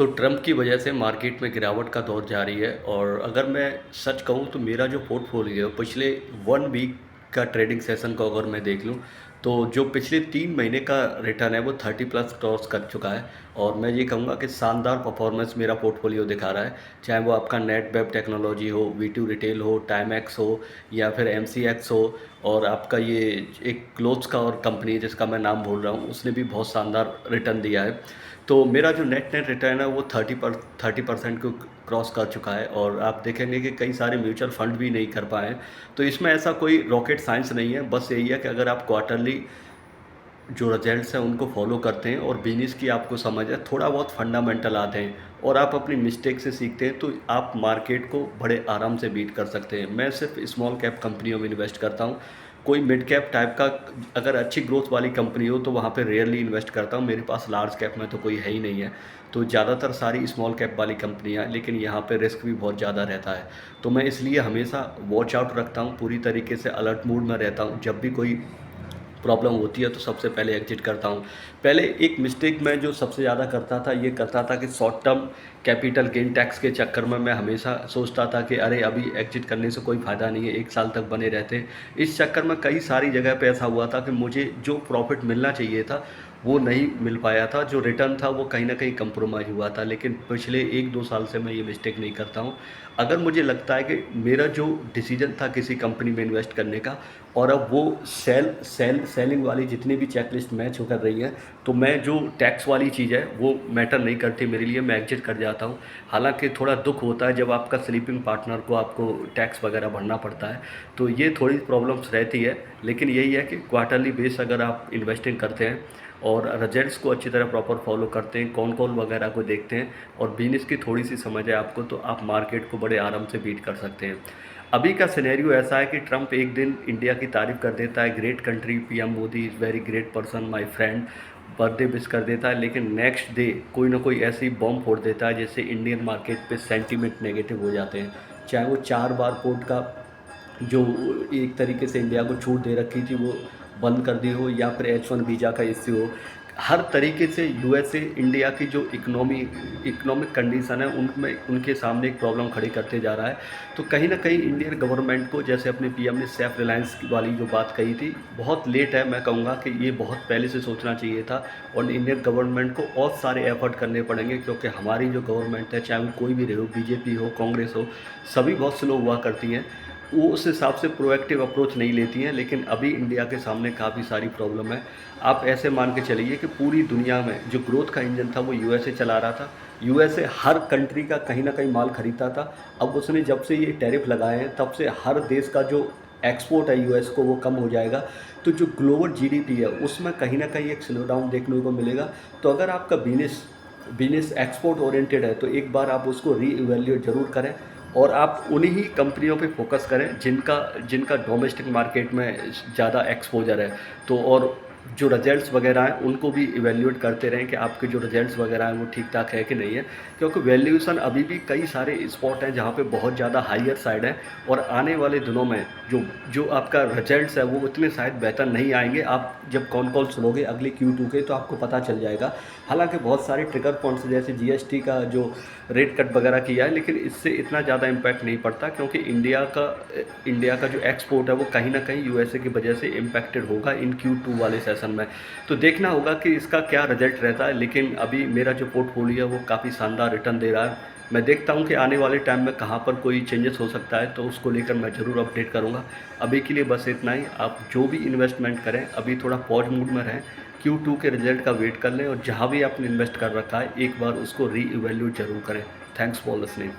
तो ट्रम्प की वजह से मार्केट में गिरावट का दौर जारी है और अगर मैं सच कहूँ तो मेरा जो पोर्टफोलियो है पिछले 1 वीक का ट्रेडिंग सेशन को अगर मैं देख लूँ तो जो पिछले 3 महीने का रिटर्न है वो 30 प्लस क्रॉस कर चुका है। और मैं ये कहूँगा कि शानदार परफॉर्मेंस मेरा पोर्टफोलियो दिखा रहा है, चाहे वो आपका नेट वेब टेक्नोलॉजी हो, वी2 रिटेल हो, टाइमैक्स हो या फिर एमसीएक्स हो। और आपका ये एक क्लोथ्स का और कंपनी है जिसका मैं नाम भूल रहा हूँ, उसने भी बहुत शानदार रिटर्न दिया है। तो मेरा जो नेट नेट रिटर्न है वो 30% को क्रॉस कर चुका है और आप देखेंगे कि कई सारे म्यूचुअल फंड भी नहीं कर पाए हैं। तो इसमें ऐसा कोई रॉकेट साइंस नहीं है, बस यही है कि अगर आप क्वार्टरली जो रिजल्ट्स हैं उनको फॉलो करते हैं और बिजनेस की आपको समझ है, थोड़ा बहुत फंडामेंटल आते हैं और आप अपनी मिस्टेक से सीखते हैं तो आप मार्केट को बड़े आराम से बीट कर सकते हैं। मैं सिर्फ स्मॉल कैप कंपनियों में इन्वेस्ट करता हूँ, कोई मिड कैप टाइप का अगर अच्छी ग्रोथ वाली कंपनी हो तो वहाँ पे रेयरली इन्वेस्ट करता हूँ। मेरे पास लार्ज कैप में तो कोई है ही नहीं है, तो ज़्यादातर सारी स्मॉल कैप वाली कंपनियाँ, लेकिन यहाँ पे रिस्क भी बहुत ज़्यादा रहता है। तो मैं इसलिए हमेशा वॉच आउट रखता हूँ, पूरी तरीके से अलर्ट मूड में रहता हूँ। जब भी कोई प्रॉब्लम होती है तो सबसे पहले एग्जिट करता हूँ। पहले एक मिस्टेक मैं जो सबसे ज़्यादा करता था, ये करता था कि short term capital gain tax के चक्कर में मैं हमेशा सोचता था कि अरे अभी एग्जिट करने से कोई फ़ायदा नहीं है, 1 साल तक बने रहते हैं। इस चक्कर में कई सारी जगह पे ऐसा हुआ था कि मुझे जो प्रॉफ़िट मिलना चाहिए था वो नहीं मिल पाया था, जो रिटर्न था वो कहीं न कहीं कंप्रोमाइज़ हुआ था। लेकिन पिछले 1-2 साल से मैं ये मिस्टेक नहीं करता हूँ। अगर मुझे लगता है कि मेरा जो डिसीज़न था किसी कंपनी में इन्वेस्ट करने का और अब वो सेलिंग वाली जितनी भी चेकलिस्ट मैच हो कर रही हैं, तो मैं जो टैक्स वाली चीज़ है वो मैटर नहीं करती मेरे लिए, मैं एग्जिट कर जाता हूँ। हालाँकि थोड़ा दुःख होता है जब आपका स्लीपिंग पार्टनर को आपको टैक्स वगैरह भरना पड़ता है, तो ये थोड़ी प्रॉब्लम्स रहती है। लेकिन यही है कि क्वार्टरली बेस अगर आप इन्वेस्टिंग करते हैं और रिजल्ट्स को अच्छी तरह प्रॉपर फॉलो करते हैं, कौन कॉल वगैरह को देखते हैं और बिजनेस की थोड़ी सी समझ है आपको, तो आप मार्केट को बड़े आराम से बीट कर सकते हैं। अभी का सिनेरियो ऐसा है कि ट्रंप एक दिन इंडिया की तारीफ़ कर देता है, great country, PM Modi is very great person, my friend, birthday wish कर देता है, लेकिन नेक्स्ट डे कोई ना कोई ऐसी बॉम्ब फोड़ देता है जिससे इंडियन मार्केट पे सेंटीमेंट नेगेटिव हो जाते हैं। चाहे वो 4 बार पोर्ट का जो एक तरीके से इंडिया को छूट दे रखी थी वो बंद कर दी हो या फिर H1 वीज़ा का इश्यू हो, हर तरीके से यूएसए इंडिया की जो इकोनॉमिक कंडीशन है उनमें उनके सामने एक प्रॉब्लम खड़ी करते जा रहा है। तो कहीं न कहीं इंडियन गवर्नमेंट को, जैसे अपने पीएम ने सेल्फ रिलायंस वाली जो बात कही थी, बहुत लेट है, मैं कहूँगा कि ये बहुत पहले से सोचना चाहिए था और इंडियन गवर्नमेंट को और सारे एफर्ट करने पड़ेंगे क्योंकि हमारी जो गवर्नमेंट है, चाहे वो कोई भी रहे हो, बीजेपी हो, कांग्रेस हो, सभी बहुत स्लो हुआ करती हैं। वो उस हिसाब से प्रोएक्टिव अप्रोच नहीं लेती हैं, लेकिन अभी इंडिया के सामने काफ़ी सारी प्रॉब्लम है। आप ऐसे मान के चलिए कि पूरी दुनिया में जो ग्रोथ का इंजन था वो यूएसए चला रहा था। यूएसए हर कंट्री का कहीं न कहीं माल खरीदता था। अब उसने जब से ये टैरिफ लगाए हैं तब से हर देश का जो एक्सपोर्ट है यूएस को वो कम हो जाएगा। तो जो ग्लोबल जीडीपी है उसमें कहीं न कहीं एक स्लो डाउन देखने को मिलेगा। तो अगर आपका बिज़नेस एक्सपोर्ट ओरिएंटेड है तो एक बार आप उसको रीइवैल्यूएट ज़रूर करें और आप उन्हीं कंपनियों पे फोकस करें जिनका जिनका डोमेस्टिक मार्केट में ज़्यादा एक्सपोजर है। तो और जो रिजल्ट्स वगैरह हैं उनको भी इवैल्यूएट करते रहें कि आपके जो रिजल्ट्स वगैरह हैं वो ठीक-ठाक है कि नहीं है। क्योंकि वैल्यूएशन अभी भी कई सारे स्पॉट हैं जहाँ पे बहुत ज़्यादा हायर साइड है और आने वाले दिनों में जो जो आपका रिजल्ट्स है वो उतने शायद बेहतर नहीं आएँगे। आप जब कॉन कॉल सुनोगे अगले Q2 के तो आपको पता चल जाएगा। हालाँकि बहुत सारे ट्रिगर पॉइंट्स जैसे जीएसटी का जो रेट कट वगैरह किया है, लेकिन इससे इतना ज़्यादा इम्पैक्ट नहीं पड़ता क्योंकि इंडिया का जो एक्सपोर्ट है वो कहीं न कहीं यूएसए की वजह से इम्पैक्टेड होगा इन Q2 वाले सेशन में। तो देखना होगा कि इसका क्या रिजल्ट रहता है, लेकिन अभी मेरा जो पोर्टफोलियो है वो काफ़ी शानदार रिटर्न दे रहा है। मैं देखता हूँ कि आने वाले टाइम में कहाँ पर कोई चेंजेस हो सकता है, तो उसको लेकर मैं ज़रूर अपडेट करूँगा। अभी के लिए बस इतना ही। आप जो भी इन्वेस्टमेंट करें अभी थोड़ा पॉज मूड में रहें, Q2 के रिजल्ट का वेट कर लें और जहाँ भी आपने इन्वेस्ट कर रखा है एक बार उसको रीइवैल्यूएट ज़रूर करें। Thanks for listening.